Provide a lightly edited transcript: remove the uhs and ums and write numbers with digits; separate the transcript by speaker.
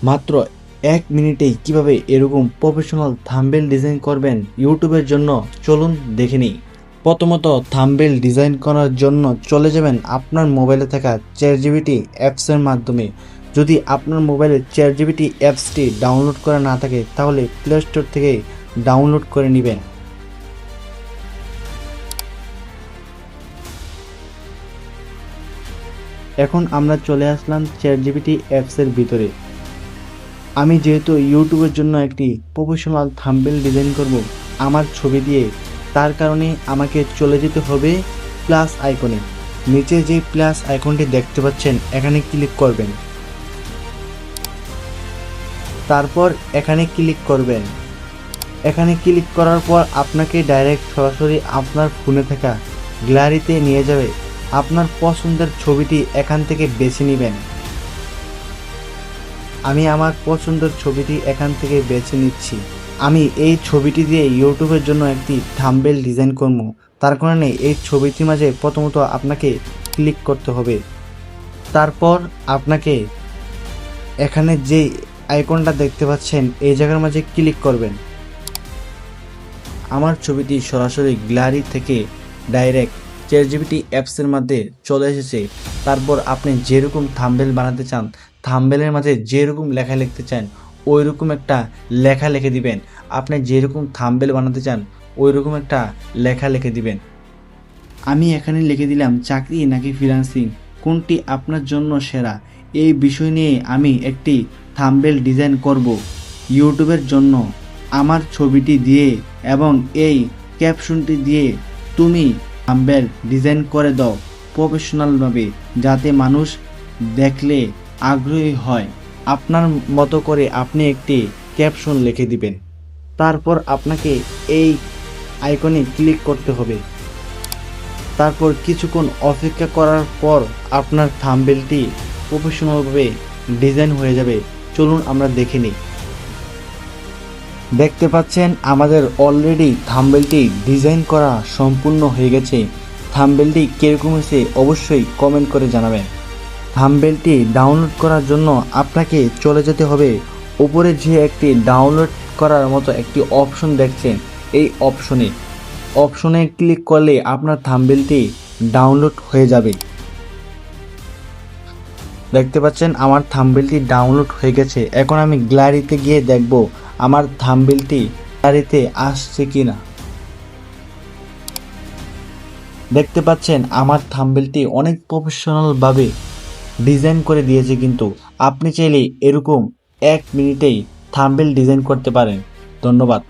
Speaker 1: মাত্র 1 মিনিটেই কিভাবে এরকম প্রফেশনাল থাম্বনেল ডিজাইন করবেন ইউটিউবের জন্য চলুন দেখে নিই। প্রথমত থাম্বনেল ডিজাইন করার জন্য চলে যাবেন আপনার মোবাইলে থাকা চ্যাটজিপিটি অ্যাপসের মাধ্যমে। যদি আপনার মোবাইলে চ্যাটজিপিটি অ্যাপসটি ডাউনলোড করা না থাকে তাহলে প্লে স্টোর থেকে ডাউনলোড করে নেবেন। এখন আমরা চলে আসলাম চ্যাটজিপিটি অ্যাপসের ভিতরে। আমি যেহেতু ইউটিউবের জন্য একটি প্রফেশনাল থাম্বনেল ডিজাইন করব আমার ছবি দিয়ে, তার কারণে আমাকে চলে যেতে হবে প্লাস আইকনে। নিচে যে প্লাস আইকনটি দেখতে পাচ্ছেন এখানে ক্লিক করবেন, তারপর এখানে ক্লিক করবেন। এখানে ক্লিক করার পর আপনাকে ডাইরেক্ট সরাসরি আপনার ফোনে থাকা গ্যালারিতে নিয়ে যাবে। আপনার পছন্দের ছবিটি এখান থেকে বেছে নেবেন। আমি আমার পছন্দের ছবিটি এখান থেকে বেছে নিচ্ছি। আমি এই ছবিটি দিয়ে ইউটিউবের জন্য একটি থাম্বনেল ডিজাইন করব, তার কারণে এই ছবিটির মাঝে প্রথমত আপনাকে ক্লিক করতে হবে। তারপর আপনাকে এখানে যে আইকনটা দেখতে পাচ্ছেন এই জায়গার মাঝে ক্লিক করবেন। আমার ছবিটি সরাসরি গ্যালারি থেকে ডাইরেক্ট চ্যাটজিপিটি অ্যাপসের মধ্যে চলে এসেছে। তারপর আপনি যেরকম থাম্বনেল বানাতে চান, থাম্বনেলের মাঝে যেরকম লেখা লিখতে চান ওই রকম একটা লেখা লিখে দিবেন। আপনি যেরকম থাম্বনেল বানাতে চান ওই রকম একটা লেখা লিখে দিবেন। আমি এখানে লিখে দিলাম চাকরি নাকি ফ্রিল্যান্সিং, কোনটি আপনার জন্য সেরা। এই বিষয় নিয়ে আমি একটি থাম্বনেল ডিজাইন করব ইউটিউবের জন্য। আমার ছবিটি দিয়ে এবং এই ক্যাপশনটি দিয়ে তুমি থাম্বনেল ডিজাইন করে দাও প্রফেশনালভাবে, যাতে মানুষ দেখলে আগ্রহী হয়। আপনার মতো করে আপনি একটি ক্যাপশন লিখে দিবেন। তারপর আপনাকে এই আইকনে ক্লিক করতে হবে। তারপর কিছুক্ষণ অপেক্ষা করার পর আপনার থাম্বনেলটি প্রফেশনালভাবে ডিজাইন হয়ে যাবে। চলুন আমরা দেখে নিই। দেখতে পাচ্ছেন আমাদের অলরেডি থাম্বনেলটি ডিজাইন করা সম্পূর্ণ হয়ে গেছে। থাম্বনেলটি কীরকম হয়েছে অবশ্যই কমেন্ট করে জানাবেন। থাম্বনেলটি ডাউনলোড করার জন্য আপনাকে চলে যেতে হবে উপরে যে একটি ডাউনলোড করার মতো একটি অপশন দেখছেন, এই অপশনে ক্লিক করলে আপনার থাম্বনেলটি ডাউনলোড হয়ে যাবে। দেখতে পাচ্ছেন আমার থাম্বনেলটি ডাউনলোড হয়ে গেছে। এখন আমি গ্যালারিতে গিয়ে দেখব আমার থাম্বনেলটি গ্যালারিতে আসছে কিনা। দেখতে পাচ্ছেন আমার থাম্বনেলটি অনেক প্রফেশনালভাবে ডিজাইন করে দিয়েছে, কিন্তু আপনি চাইলে এরকম 1 মিনিটেই থাম্বনেল ডিজাইন করতে পারেন। ধন্যবাদ।